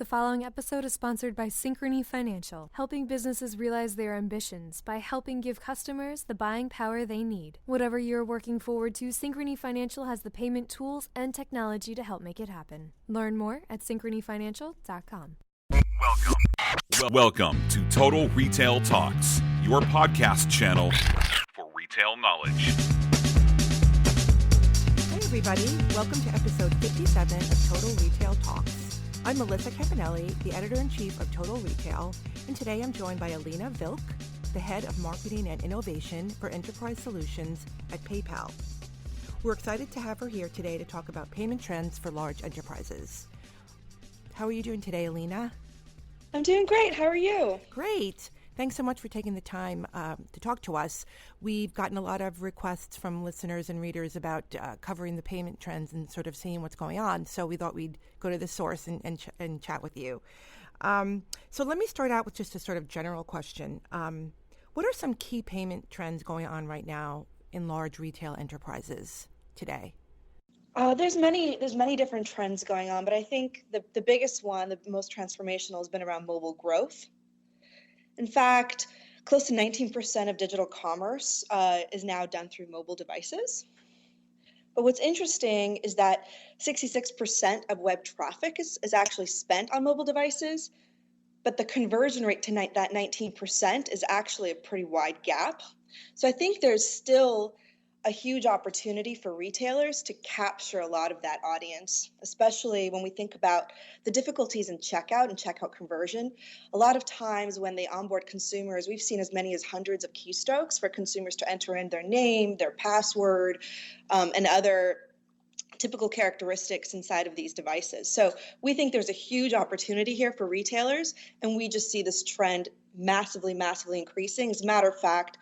The following episode is sponsored by Synchrony Financial, helping businesses realize their ambitions by helping give customers the buying power they need. Whatever you're working forward to, Synchrony Financial has the payment tools and technology to help make it happen. Learn more at synchronyfinancial.com. Welcome to Total Retail Talks, your podcast channel for retail knowledge. Hey everybody, welcome to episode 57 of Total Retail Talks. I'm Melissa Campanelli, the editor-in-chief of Total Retail, and today I'm joined by Alina Vilk, the head of marketing and innovation for enterprise solutions at PayPal. We're excited to have her here today to talk about payment trends for large enterprises. How are you doing today, Alina? I'm doing great. How are you? Great. Thanks so much for taking the time to talk to us. We've gotten a lot of requests from listeners and readers about covering the payment trends and sort of seeing what's going on. So we thought we'd go to the source and chat with you. So let me start out with just a sort of general question. What are some key payment trends going on right now in large retail enterprises today? There's many different trends going on, but I think the biggest one, the most transformational, has been around mobile growth. In fact, close to 19% of digital commerce is now done through mobile devices. But what's interesting is that 66% of web traffic is actually spent on mobile devices, but the conversion rate to that 19% is actually a pretty wide gap. So I think there's still a huge opportunity for retailers to capture a lot of that audience, especially when we think about the difficulties in checkout and checkout conversion. A lot of times when they onboard consumers, we've seen as many as hundreds of keystrokes for consumers to enter in their name, their password, and other typical characteristics inside of these devices. So we think there's a huge opportunity here for retailers, and we just see this trend massively increasing. As a matter of fact,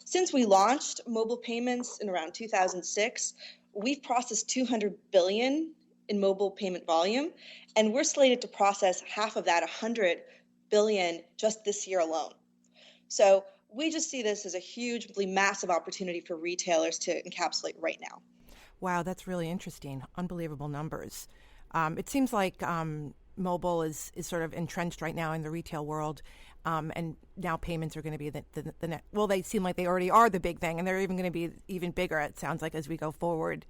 since we launched mobile payments in around 2006, we've processed $200 billion in mobile payment volume, and we're slated to process half of that, $100 billion, just this year alone. So we just see this as a hugely massive opportunity for retailers to encapsulate right now. Wow, that's really interesting. Unbelievable numbers. It seems like mobile is sort of entrenched right now in the retail world. And now payments are going to be the net. Well, they seem like they already are the big thing, and they're even going to be even bigger, it sounds like, as we go forward.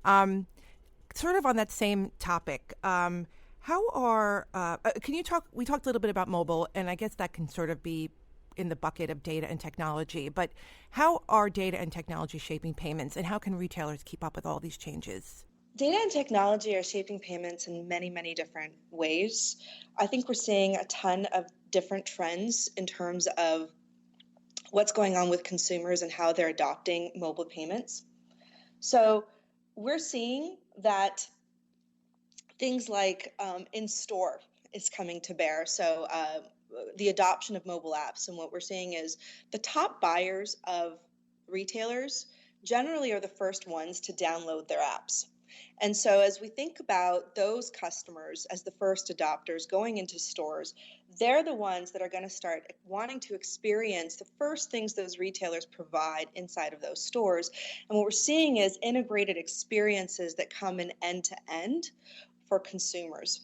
Sort of on that same topic, can you talk, we talked a little bit about mobile, and I guess that can sort of be in the bucket of data and technology, but how are data and technology shaping payments, and how can retailers keep up with all these changes? Data and technology are shaping payments in many different ways. I think we're seeing a ton of different trends in terms of what's going on with consumers and how they're adopting mobile payments. So we're seeing that things like in-store is coming to bear. So the adoption of mobile apps. And what we're seeing is the top buyers of retailers generally are the first ones to download their apps. And so as we think about those customers as the first adopters going into stores, they're the ones that are going to start wanting to experience the first things those retailers provide inside of those stores. And what we're seeing is integrated experiences that come in end to end for consumers.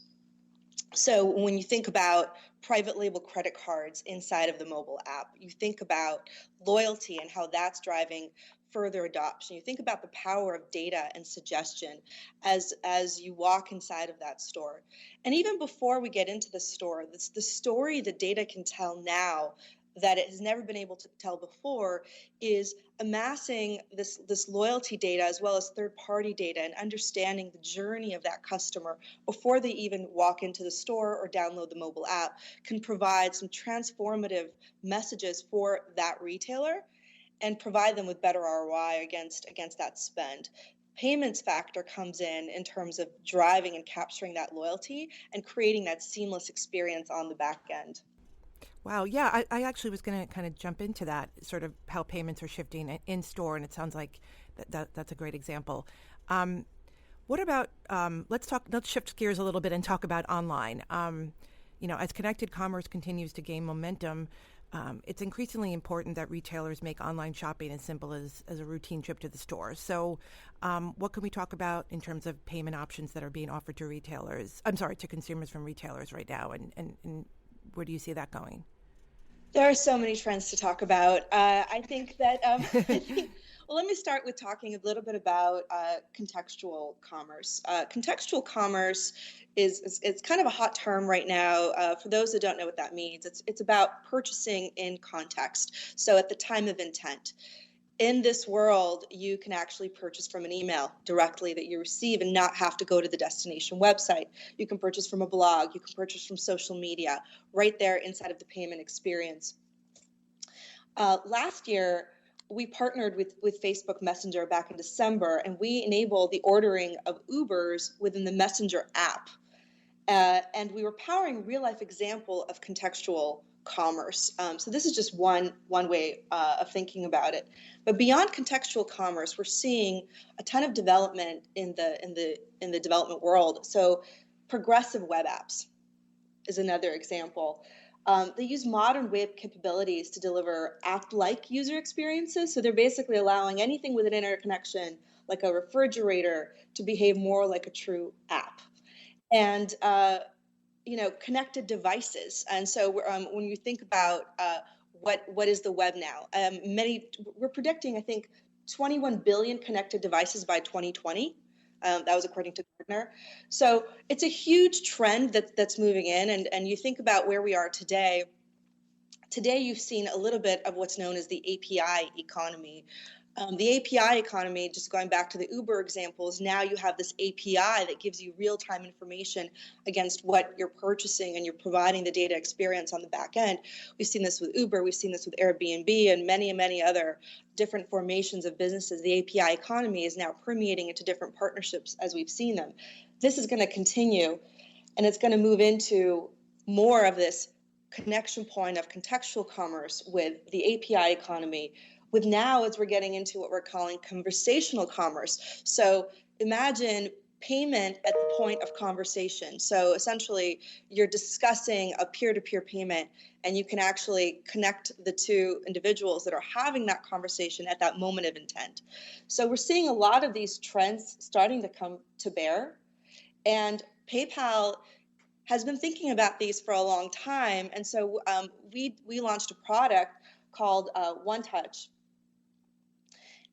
So when you think about private label credit cards inside of the mobile app, you think about loyalty and how that's driving further adoption. You think about the power of data and suggestion as you walk inside of that store. And even before we get into the store, the story that data can tell now that it has never been able to tell before is amassing this loyalty data as well as third-party data and understanding the journey of that customer before they even walk into the store or download the mobile app can provide some transformative messages for that retailer and provide them with better ROI against that spend. Payments factor comes in terms of driving and capturing that loyalty and creating that seamless experience on the back end. Wow, yeah, I actually was going to kind of jump into that, sort of how payments are shifting in store, and it sounds like that's a great example. What about let's shift gears a little bit and talk about online. As connected commerce continues to gain momentum, it's increasingly important that retailers make online shopping as simple as a routine trip to the store. So what can we talk about in terms of payment options that are being offered to to consumers from retailers right now, and where do you see that going? There are so many trends to talk about. I think that, well, let me start with talking a little bit about contextual commerce. Contextual commerce it's kind of a hot term right now. For those that don't know what that means, it's about purchasing in context. So at the time of intent. In this world, you can actually purchase from an email directly that you receive and not have to go to the destination website. You can purchase from a blog. You can purchase from social media right there inside of the payment experience. Last year, we partnered with Facebook Messenger back in December, and we enabled the ordering of Ubers within the Messenger app. And we were powering a real-life example of contextual commerce. So this is just one way of thinking about it. But beyond contextual commerce, we're seeing a ton of development in the development world. So progressive web apps is another example. They use modern web capabilities to deliver app-like user experiences. So they're basically allowing anything with an internet connection, like a refrigerator, to behave more like a true app. And connected devices. And so when you think about what is the web now, we're predicting, I think, 21 billion connected devices by 2020. That was according to Gartner. So it's a huge trend that's moving in. And you think about where we are today. Today, you've seen a little bit of what's known as the API economy. The API economy, just going back to the Uber examples, now you have this API that gives you real-time information against what you're purchasing, and you're providing the data experience on the back end. We've seen this with Uber, we've seen this with Airbnb, and many other different formations of businesses. The API economy is now permeating into different partnerships as we've seen them. This is going to continue, and it's going to move into more of this connection point of contextual commerce with the API economy, with now as we're getting into what we're calling conversational commerce. So imagine payment at the point of conversation. So essentially, you're discussing a peer-to-peer payment, and you can actually connect the two individuals that are having that conversation at that moment of intent. So we're seeing a lot of these trends starting to come to bear, and PayPal has been thinking about these for a long time. And so we launched a product called One Touch.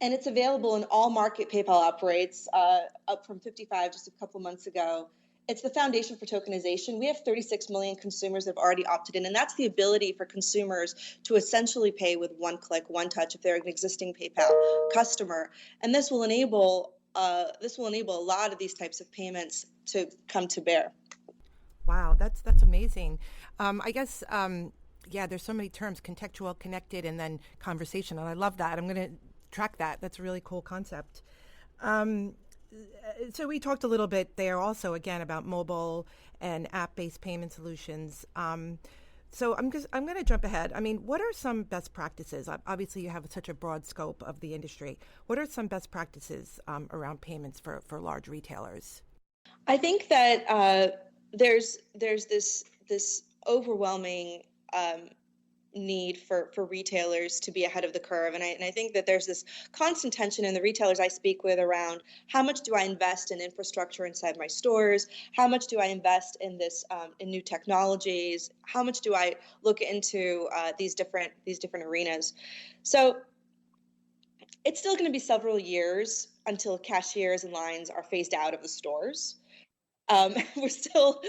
And it's available in all market PayPal operates, up from 55 just a couple months ago. It's the foundation for tokenization. We have 36 million consumers that have already opted in, and that's the ability for consumers to essentially pay with one click, one touch if they're an existing PayPal customer. And this will enable a lot of these types of payments to come to bear. Wow, that's amazing. I guess there's so many terms: contextual, connected, and then conversational. I love that. I'm going to track that. That's a really cool concept. So we talked a little bit there also again about mobile and app-based payment solutions. So I'm going to jump ahead. I mean, what are some best practices? Obviously, you have such a broad scope of the industry. What are some best practices around payments for large retailers? I think that there's this overwhelming need for retailers to be ahead of the curve. And I think that there's this constant tension in the retailers I speak with around how much do I invest in infrastructure inside my stores? How much do I invest in this in new technologies? How much do I look into these different arenas? So it's still going to be several years until cashiers and lines are phased out of the stores. We're still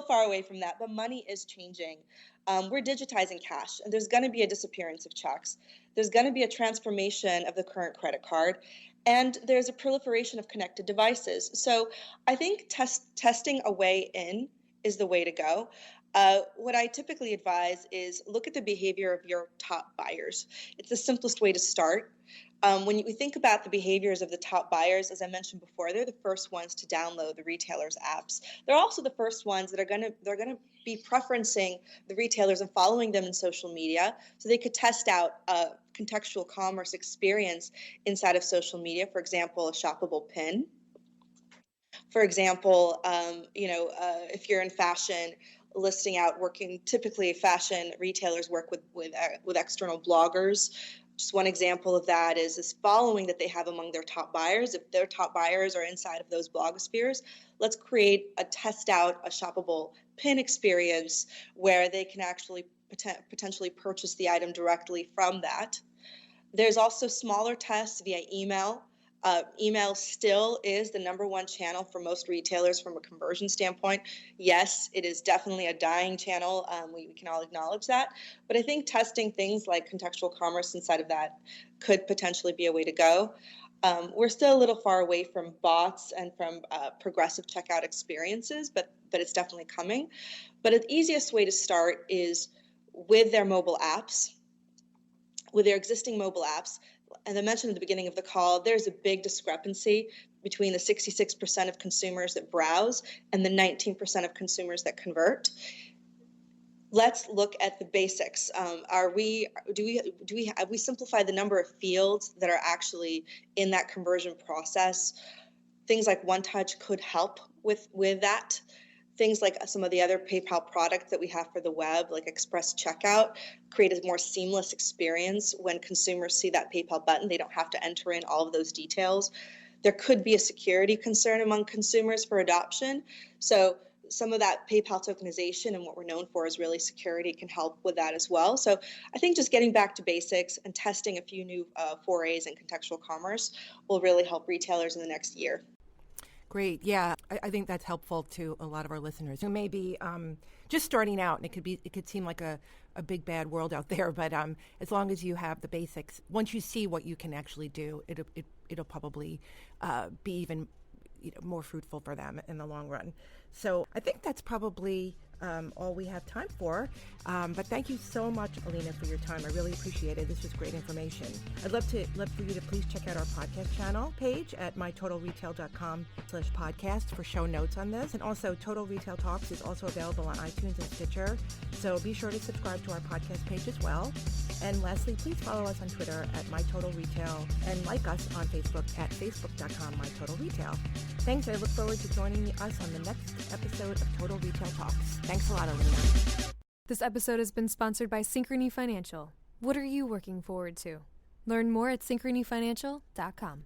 far away from that, but money is changing. We're digitizing cash, and there's going to be a disappearance of checks. There's going to be a transformation of the current credit card, and there's a proliferation of connected devices. So I think testing a way in is the way to go. What I typically advise is look at the behavior of your top buyers. It's the simplest way to start. When we think about the behaviors of the top buyers, as I mentioned before, they're the first ones to download the retailers' apps. They're also the first ones that are going to be preferencing the retailers and following them in social media, so they could test out a contextual commerce experience inside of social media. For example, a shoppable pin. For example, if you're in fashion, listing out, working, typically fashion retailers work with external bloggers. Just one example of that is this following that they have among their top buyers. If their top buyers are inside of those blogospheres, let's create a test out, a shoppable pin experience where they can actually potentially purchase the item directly from that. There's also smaller tests via email. Email still is the number one channel for most retailers from a conversion standpoint. Yes, it is definitely a dying channel. We can all acknowledge that. But I think testing things like contextual commerce inside of that could potentially be a way to go. We're still a little far away from bots and from progressive checkout experiences, but it's definitely coming. But the easiest way to start is with their mobile apps, with their existing mobile apps. As I mentioned at the beginning of the call, there's a big discrepancy between the 66% of consumers that browse and the 19% of consumers that convert. Let's look at the basics. Have we simplified the number of fields that are actually in that conversion process? Things like One Touch could help with that. Things like some of the other PayPal products that we have for the web, like Express Checkout, create a more seamless experience. When consumers see that PayPal button, they don't have to enter in all of those details. There could be a security concern among consumers for adoption. So some of that PayPal tokenization and what we're known for is really security can help with that as well. So I think just getting back to basics and testing a few new forays in contextual commerce will really help retailers in the next year. Great. Yeah, I think that's helpful to a lot of our listeners who may be just starting out, and it could seem like a big bad world out there. But as long as you have the basics, once you see what you can actually do, it'll probably be even more fruitful for them in the long run. So I think that's probably all we have time for. But thank you so much, Alina, for your time. I really appreciate it. This was great information. I'd love for you to please check out our podcast channel page at mytotalretail.com/podcast for show notes on this. And also Total Retail Talks is also available on iTunes and Stitcher. So be sure to subscribe to our podcast page as well. And lastly, please follow us on Twitter at mytotalretail and like us on Facebook at facebook.com/mytotalretail. Thanks. I look forward to joining us on the next episode of Total Retail Talks. Thanks a lot, Alina. This episode has been sponsored by Synchrony Financial. What are you working forward to? Learn more at synchronyfinancial.com.